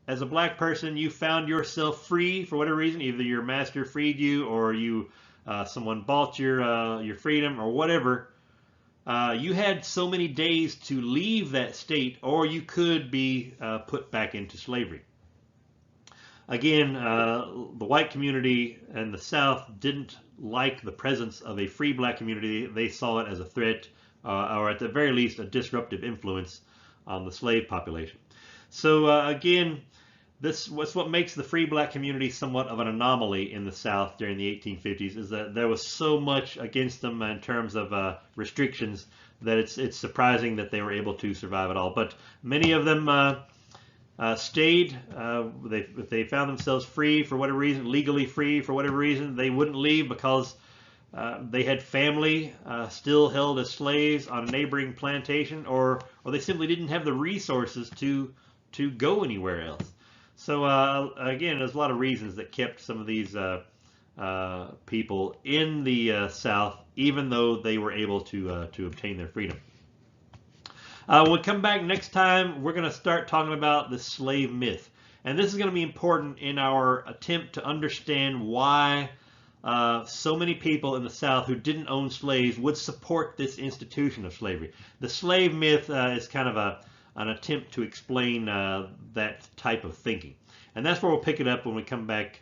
as a black person, you found yourself free for whatever reason, either your master freed you or someone bought your freedom or whatever, you had so many days to leave that state, or you could be put back into slavery. Again, the white community in the South didn't like the presence of a free black community. They saw it as a threat, or at the very least, a disruptive influence on the slave population. So again, this was what makes the free black community somewhat of an anomaly in the South during the 1850s, is that there was so much against them in terms of restrictions that it's surprising that they were able to survive at all. But many of them stayed. If they found themselves free for whatever reason, legally free for whatever reason, they wouldn't leave because they had family still held as slaves on a neighboring plantation, or they simply didn't have the resources to go anywhere else. So again, there's a lot of reasons that kept some of these people in the South, even though they were able to obtain their freedom. When we come back next time, we're going to start talking about the slave myth. And this is going to be important in our attempt to understand why so many people in the South who didn't own slaves would support this institution of slavery. The slave myth is kind of an attempt to explain that type of thinking. And that's where we'll pick it up when we come back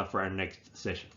for our next session.